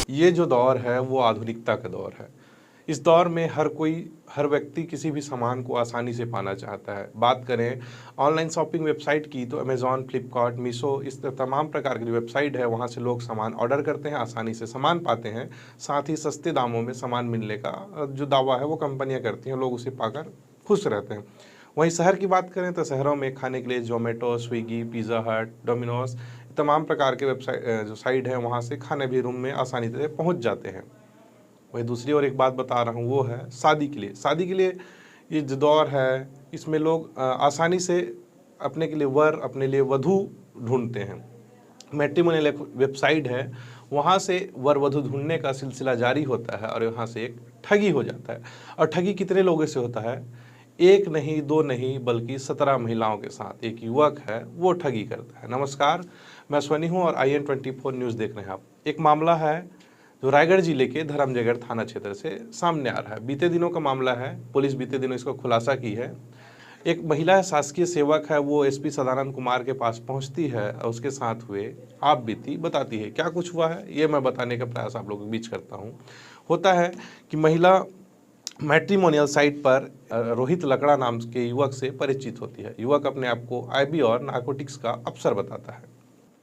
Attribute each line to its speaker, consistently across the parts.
Speaker 1: ये जो दौर है वो आधुनिकता का दौर है। इस दौर में हर व्यक्ति किसी भी सामान को आसानी से पाना चाहता है। बात करें ऑनलाइन शॉपिंग वेबसाइट की तो अमेज़ॉन, फ्लिपकार्ट, मीशो इस तमाम प्रकार की जो वेबसाइट है वहाँ से लोग सामान ऑर्डर करते हैं, आसानी से सामान पाते हैं। साथ ही सस्ते दामों में सामान मिलने का जो दावा है वो कंपनियाँ करती हैं, लोग उसे पाकर खुश रहते हैं। वहीं शहर की बात करें तो शहरों में खाने के लिए ज़ोमैटो, स्विगी, पिज़्ज़ा हट, डोमिनोज तमाम प्रकार के वेबसाइट जो साइट है वहाँ से खाने भी रूम में आसानी से पहुँच जाते हैं। वही दूसरी और एक बात बता रहा हूँ वो है शादी के लिए। शादी के लिए ये जो दौर है इसमें लोग आसानी से अपने के लिए वर, अपने लिए वधू ढूंढते हैं। मैट्रिमोनियल एक वेबसाइट है, वहाँ से वर वधू ढूंढने का सिलसिला जारी होता है और यहाँ से एक ठगी हो जाता है। और ठगी कितने लोगों से होता है? एक नहीं, दो नहीं, बल्कि 17 महिलाओं के साथ एक युवक है वो ठगी करता है। नमस्कार, मैं स्वनी हूँ और IN24 न्यूज़ देख रहे हैं आप। एक मामला है जो रायगढ़ जिले के धरमजयगढ़ थाना क्षेत्र से सामने आ रहा है। बीते दिनों का मामला है, पुलिस बीते दिनों इसको खुलासा की है। एक महिला शासकीय सेवक है, वो SP सदानंद कुमार के पास पहुंचती है और उसके साथ हुए आप बीती बताती है। क्या कुछ हुआ है ये मैं बताने का प्रयास आप लोगों के बीच करता हूँ। होता है कि महिला मैट्रिमोनियल साइट पर रोहित लकड़ा नाम के युवक से परिचित होती है। युवक अपने आप को IB और नारकोटिक्स का अफसर बताता है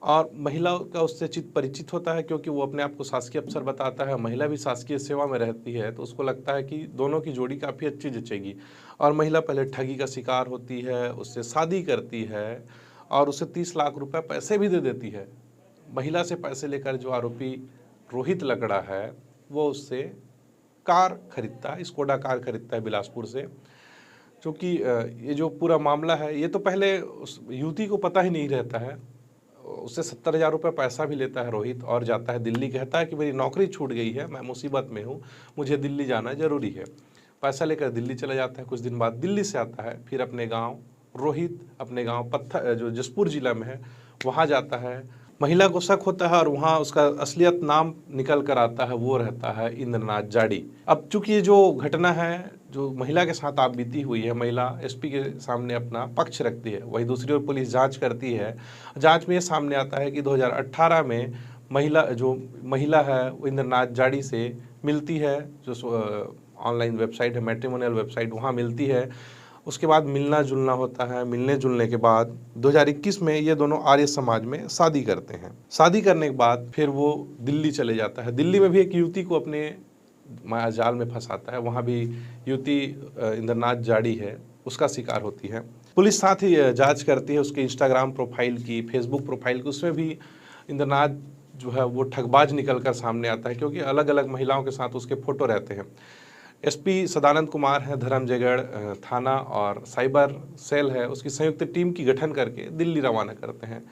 Speaker 1: और महिला का उससे चित परिचित होता है, क्योंकि वो अपने आप को शासकीय अफसर बताता है। महिला भी शासकीय सेवा में रहती है तो उसको लगता है कि दोनों की जोड़ी काफ़ी अच्छी जचेगी। और महिला पहले ठगी का शिकार होती है, उससे शादी करती है और उसे 30 लाख रुपए पैसे भी दे देती है। महिला से पैसे लेकर जो आरोपी रोहित लकड़ा है वो उससे कार खरीदता है, स्कोडा कार खरीदता है बिलासपुर से। क्योंकि ये जो पूरा मामला है ये तो पहले उस युवती को पता ही नहीं रहता है। उससे 70,000 रुपये पैसा भी लेता है रोहित और जाता है दिल्ली। कहता है कि मेरी नौकरी छूट गई है, मैं मुसीबत में हूँ, मुझे दिल्ली जाना ज़रूरी है। पैसा लेकर दिल्ली चला जाता है। कुछ दिन बाद दिल्ली से आता है, फिर अपने गांव रोहित अपने गांव पत्थर जो जसपुर जिला में है वहाँ जाता है। महिला को शक होता है और वहाँ उसका असलियत नाम निकल कर आता है, वो रहता है इंद्रनाथ जाड़ी। अब चूंकि ये जो घटना है जो महिला के साथ आप बीती हुई है, महिला SP के सामने अपना पक्ष रखती है। वही दूसरी ओर पुलिस जांच करती है। जांच में ये सामने आता है कि 2018 में महिला है वो इंद्रनाथ जाड़ी से मिलती है, जो ऑनलाइन वेबसाइट है मैट्रिमोनियल वेबसाइट, वहाँ मिलती है। उसके बाद मिलना जुलना होता है। मिलने जुलने के बाद 2021 में ये दोनों आर्य समाज में शादी करते हैं। शादी करने के बाद फिर वो दिल्ली चले जाता है। दिल्ली में भी एक युवती को अपने माया जाल में फंसाता है। वहाँ भी युवती इंद्रनाथ जाड़ी है, उसका शिकार होती है। पुलिस साथ ही जांच करती है उसके इंस्टाग्राम प्रोफाइल की, फेसबुक प्रोफाइल की। उसमें भी इंद्रनाथ जो है वो ठगबाज निकल कर सामने आता है, क्योंकि अलग अलग महिलाओं के साथ उसके फोटो रहते हैं। SP सदानंद कुमार है, धरमजयगढ़ थाना और साइबर सेल है, उसकी संयुक्त टीम की गठन करके दिल्ली रवाना करते हैं।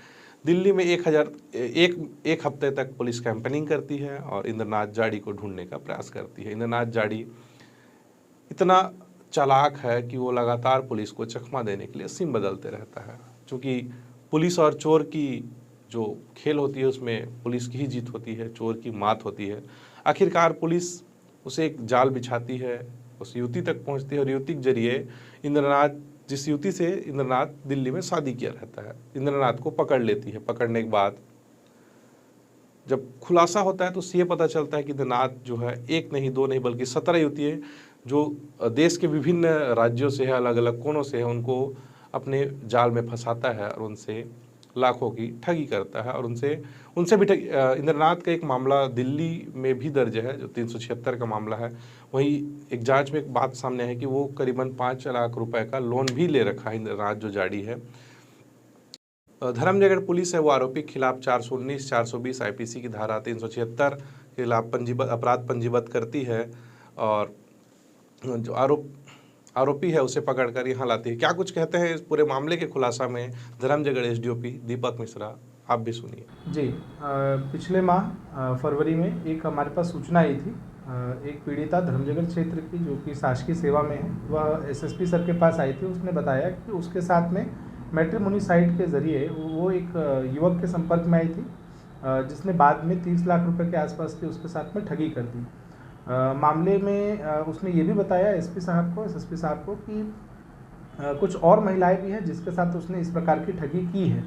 Speaker 1: दिल्ली में एक हफ्ते तक पुलिस कैंपेनिंग करती है और इंद्रनाथ जाड़ी को ढूंढने का प्रयास करती है। इंद्रनाथ जाड़ी इतना चालाक है कि वो लगातार पुलिस को चकमा देने के लिए सिम बदलते रहता है। क्योंकि पुलिस और चोर की जो खेल होती है उसमें पुलिस की ही जीत होती है, चोर की मात होती है। आखिरकार पुलिस उसे एक जाल बिछाती है, उस युवती तक पहुंचती है और युवती के जरिए जिस युवती से इंद्रनाथ दिल्ली में शादी किया रहता है, इंद्रनाथ को पकड़ लेती है। पकड़ने के बाद जब खुलासा होता है तो उससे ये पता चलता है कि इंद्रनाथ जो है एक नहीं, दो नहीं, बल्कि 17 युवतियाँ जो देश के विभिन्न राज्यों से है, अलग अलग कोनों से है, उनको अपने जाल में फंसाता है और उनसे लाखों की ठगी करता है। और उनसे भी इंद्रनाथ का एक मामला दिल्ली में भी दर्ज है जो 376 का मामला है। वहीं एक जांच में एक बात सामने है कि वो करीबन 5 लाख रुपए का लोन भी ले रखा है इंद्रनाथ जो जाड़ी है। धरमजयगढ़ पुलिस है वो आरोपी के खिलाफ 419, 420 IPC की धारा 376 के खिलाफ अपराध पंजीबद्ध करती है और जो आरोपी है उसे पकड़कर यहाँ लाती है। क्या कुछ कहते हैं इस पूरे मामले के खुलासा में धरमजयगढ़ SDOP दीपक मिश्रा, आप भी सुनिए।
Speaker 2: जी, पिछले माह फरवरी में एक हमारे पास सूचना आई थी। एक पीड़िता धरमजयगढ़ क्षेत्र की जो कि शासकीय सेवा में है, वह SSP सर के पास आई थी। उसने बताया कि उसके साथ में मैट्रिमोनी साइट के ज़रिए वो एक युवक के संपर्क में आई थी, जिसने बाद में 30 लाख रुपए के आसपास की उसके साथ में ठगी कर दी। मामले में उसने ये भी बताया SSP साहब को कि कुछ और महिलाएं भी हैं जिसके साथ उसने इस प्रकार की ठगी की है।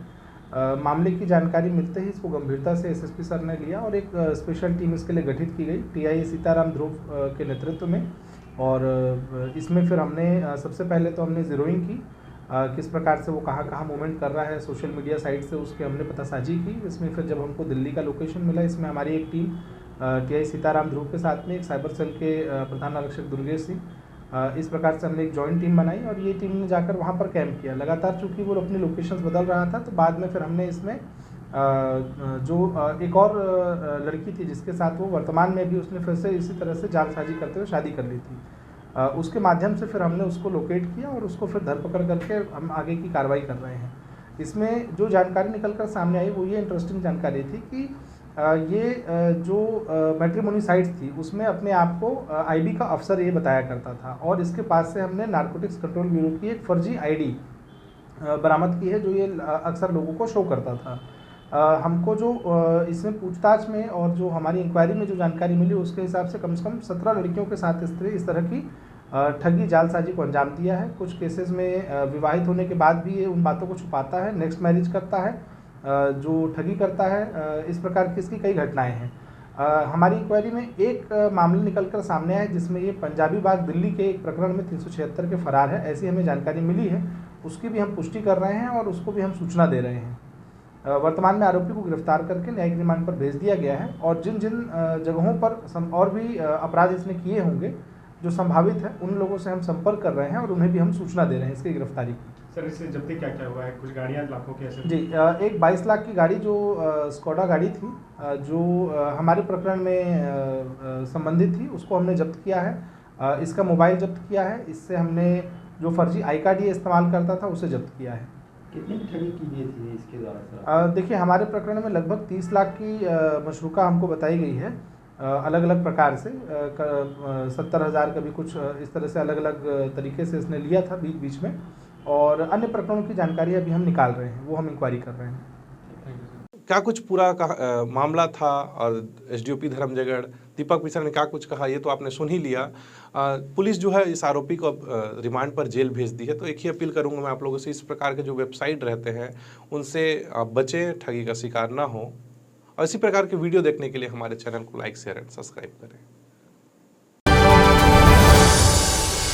Speaker 2: मामले की जानकारी मिलते ही इसको गंभीरता से एसएसपी सर ने लिया और एक स्पेशल टीम इसके लिए गठित की गई टीआई सीताराम ध्रुव के नेतृत्व में। और इसमें फिर हमने सबसे पहले तो हमने ज़ीरोइंग की, किस प्रकार से वो कहाँ मूवमेंट कर रहा है सोशल मीडिया साइट से, उसके हमने पतासाजी की। इसमें फिर जब हमको दिल्ली का लोकेशन मिला, इसमें हमारी एक टीम टीआई सीताराम ध्रुव के साथ में एक साइबर सेल के प्रधान आरक्षक दुर्गेश सिंह, इस प्रकार से हमने एक जॉइंट टीम बनाई और ये टीम ने जाकर वहाँ पर कैंप किया। लगातार चूँकि वो अपनी लोकेशंस बदल रहा था, तो बाद में फिर हमने इसमें जो एक और लड़की थी जिसके साथ वो वर्तमान में भी उसने फिर से इसी तरह से जालसाजी करते हुए शादी कर ली थी, उसके माध्यम से फिर हमने उसको लोकेट किया और उसको फिर धरपकड़ करके हम आगे की कार्रवाई कर रहे हैं। इसमें जो जानकारी निकल कर सामने आई वो ये इंटरेस्टिंग जानकारी थी कि ये जो मैट्रिमोनी साइट्स थी उसमें अपने आप को आईबी का अफसर ये बताया करता था और इसके पास से हमने नारकोटिक्स कंट्रोल ब्यूरो की एक फर्जी आईडी बरामद की है जो ये अक्सर लोगों को शो करता था। हमको जो इसमें पूछताछ में और जो हमारी इंक्वायरी में जो जानकारी मिली उसके हिसाब से कम 17 लड़कियों के साथ इस तरह की ठगी जालसाजी को अंजाम दिया है। कुछ केसेस में विवाहित होने के बाद भी ये उन बातों को छुपाता है, नेक्स्ट मैरिज करता है, जो ठगी करता है, इस प्रकार की इसकी कई घटनाएं हैं। हमारी इंक्वायरी में एक मामला निकलकर सामने आया है जिसमें ये पंजाबी बाग दिल्ली के एक प्रकरण में 376 के फरार है, ऐसी हमें जानकारी मिली है। उसकी भी हम पुष्टि कर रहे हैं और उसको भी हम सूचना दे रहे हैं। वर्तमान में आरोपी को गिरफ्तार करके न्यायिक रिमांड पर भेज दिया गया है और जिन जिन जगहों पर और भी अपराध इसने किए होंगे जो संभावित है उन लोगों से हम संपर्क कर रहे हैं और उन्हें भी हम सूचना दे रहे हैं इसकी गिरफ्तारी की।
Speaker 3: सर, इससे जब्ती क्या क्या हुआ है? कुछ गाड़ियाँ लाखों के ऐसे?
Speaker 2: जी, एक 22 लाख की गाड़ी जो स्कोडा गाड़ी थी जो हमारे प्रकरण में संबंधित थी उसको हमने जब्त किया है। इसका मोबाइल जब्त किया है, इससे हमने जो फर्जी आई कार्ड ये इस्तेमाल करता था उसे जब्त किया है।
Speaker 4: कितनी ठगी की गई थी इसके द्वारा?
Speaker 2: देखिए, हमारे प्रकरण में लगभग 30 लाख की मशरूका हमको बताई गई है अलग अलग प्रकार से। 70,000 का भी कुछ इस तरह से अलग अलग तरीके से इसने लिया था बीच बीच में, और अन्य प्रकरणों की जानकारी अभी हम निकाल रहे हैं, वो हम इंक्वायरी कर रहे हैं।
Speaker 1: क्या कुछ पूरा मामला था और एसडीओपी धर्मजयगढ़ दीपक मिश्रा ने क्या कुछ कहा ये तो आपने सुन ही लिया। पुलिस जो है इस आरोपी को रिमांड पर जेल भेज दी है। तो एक ही अपील करूंगा मैं आप लोगों से, इस प्रकार के जो वेबसाइट रहते हैं उनसे बचें, ठगी का शिकार ना हो। और इसी प्रकार के वीडियो देखने के लिए हमारे चैनल को लाइक, शेयर एंड सब्सक्राइब करें।